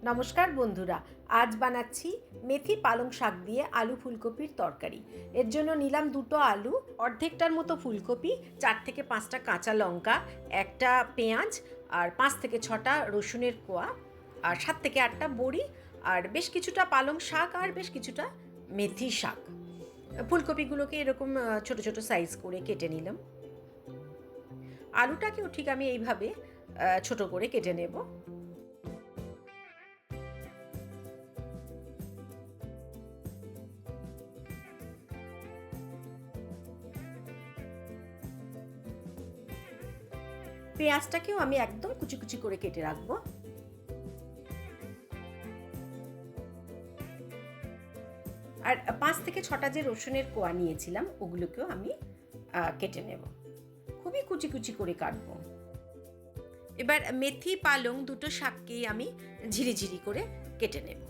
নমস্কার বন্ধুরা, আজ বানাচ্ছি মেথি পালং শাক দিয়ে আলু ফুলকপির তরকারি। এর জন্য নিলাম দুটো আলু, অর্ধেকটার মতো ফুলকপি, 4 থেকে 5টা কাঁচা লঙ্কা, একটা পেঁয়াজ, আর 5 থেকে 6টা রসুনের কোয়া, আর 7 থেকে 8টা বড়ি, আর বেশ কিছুটা পালং শাক, আর বেশ কিছুটা মেথি শাক। ফুলকপিগুলোকে এরকম ছোট ছোট সাইজ করে কেটে নিলাম। আলুটাকেও ঠিক আমি এইভাবে ছোট করে কেটে নেব। পেঁয়াজটাকেও আমি একদম কুচি কুচি করে কেটে রাখবো। আর 5 থেকে 6টা যে রসুনের কোয়া নিয়েছিলাম ওগুলোকেও আমি কেটে নেব, খুবই কুচি কুচি করে কাটবো। এবার মেথি পালং দুটো শাককেই আমি ঝিরিঝিরি করে কেটে নেব।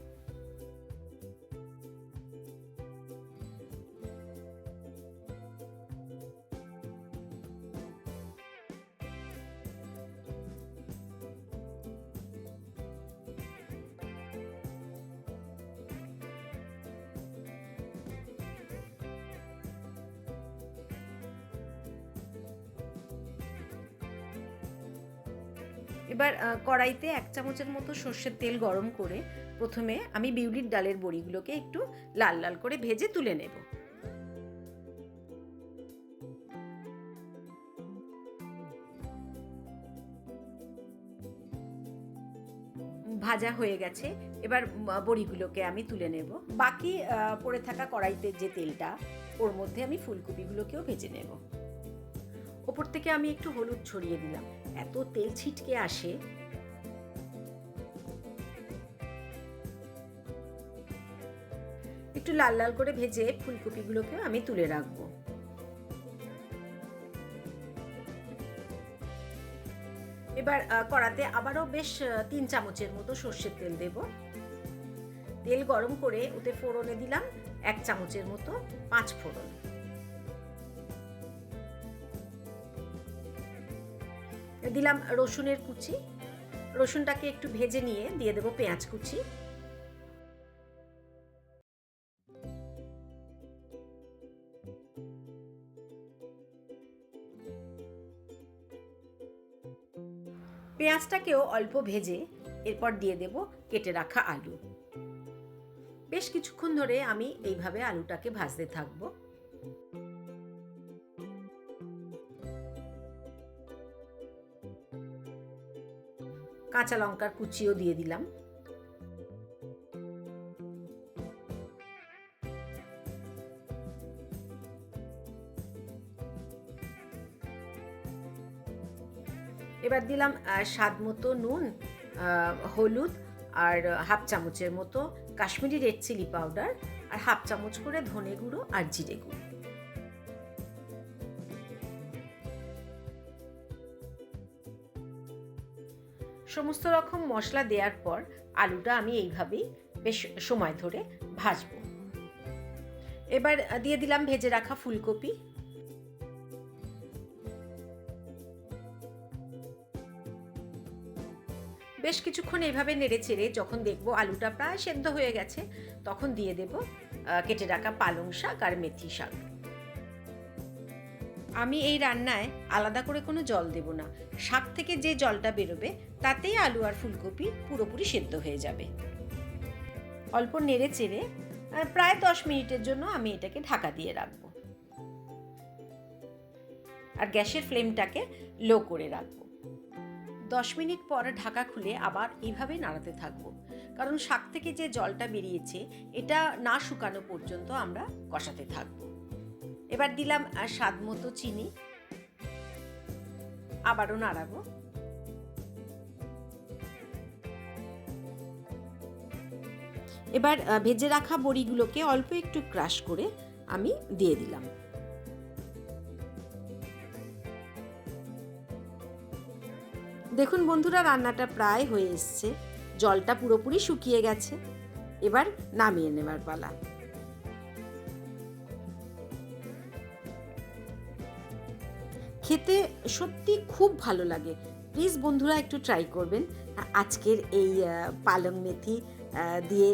এবার কড়াইতে 1 চামচের মতো সর্ষের তেল গরম করে প্রথমে আমি বিউলির ডালের বড়িগুলোকে একটু লাল লাল করে ভেজে তুলে নেব। ভাজা হয়ে গেছে, এবার বড়িগুলোকে আমি তুলে নেব। বাকি পড়ে থাকা কড়াইতে যে তেলটা, ওর মধ্যে আমি ফুলকপিগুলোকেও ভেজে নেব। ওপর থেকে আমি একটু হলুদ ছড়িয়ে দিলাম, এত তেল ছিটকে আসে। একটু লাল লাল করে ভেজে ফুলকপিগুলোকে আমি তুলে রাখবো। এবার কড়াতে আবারও বেশ 3 চামচের মতো সর্ষের তেল দেব। তেল গরম করে ওতে ফোড়নে দিলাম 1 চামচের মতো 5 ফোড়ন। দিলাম রসুনের কুচি, রসুনটাকে একটু ভেজে নিয়ে দিয়ে দেবো পেঁয়াজ কুচি। পেঁয়াজটাকেও অল্প ভেজে এরপর দিয়ে দেব কেটে রাখা আলু। বেশ কিছুক্ষণ ধরে আমি এইভাবে আলুটাকে ভাজতে থাকবো। কাঁচা লঙ্কার কুচিও দিয়ে দিলাম। এবার দিলাম স্বাদ মতো নুন, হলুদ, আর হাফ চামচের মতো কাশ্মীরি রেড চিলি পাউডার, আর হাফ চামচ করে ধনে গুঁড়ো আর জিরে গুঁড়ো। সমস্ত রকম মশলা দেওয়ার পর আলুটা আমি এইভাবেই বেশ সময় ধরে ভাজবো। এবার দিয়ে দিলাম ভেজে রাখা ফুলকপি। বেশ কিছুক্ষণ এইভাবে নেড়ে চেড়ে যখন দেখবো আলুটা প্রায় সেদ্ধ হয়ে গেছে, তখন দিয়ে দেব কেটে রাখা পালং শাক আর মেথি শাক। আমি এই রান্নায় আলাদা করে কোনো জল দেব না, শাক থেকে যে জলটা বেরোবে তাতেই আলু আর ফুলকপি পুরোপুরি সেদ্ধ হয়ে যাবে। অল্প নেড়ে চেড়ে প্রায় 10 মিনিটের জন্য আমি এটাকে ঢাকা দিয়ে রাখবো, আর গ্যাসের ফ্লেমটাকে লো করে রাখবো। 10 মিনিট পর ঢাকা খুলে আবার এইভাবে নাড়াতে থাকবো, কারণ শাক থেকে যে জলটা বেরিয়েছে এটা না শুকানো পর্যন্ত আমরা কষাতে থাকবো। এবার দিলাম স্বাদ মতো চিনি, আবারও নাড়াবো। এবার ভেজে রাখা বড়িগুলোকে অল্প একটু ক্রাশ করে আমি দিয়ে দিলাম। দেখুন বন্ধুরা, রান্নাটা প্রায় হয়ে এসছে, জলটা পুরোপুরি শুকিয়ে গেছে। এবার নামিয়ে নেবার পালা। খেতে সত্যি খুব ভালো লাগে। প্লিজ বন্ধুরা একটু ট্রাই করবেন। আজকের এই পালং মেথি দিয়ে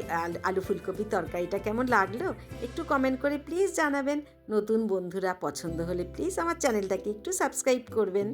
আলু ফুলকপির তরকারিটা কেমন লাগলো একটু কমেন্ট করে প্লিজ জানাবেন। নতুন বন্ধুরা পছন্দ হলে প্লিজ আমার চ্যানেলটাকে একটু সাবস্ক্রাইব করবেন।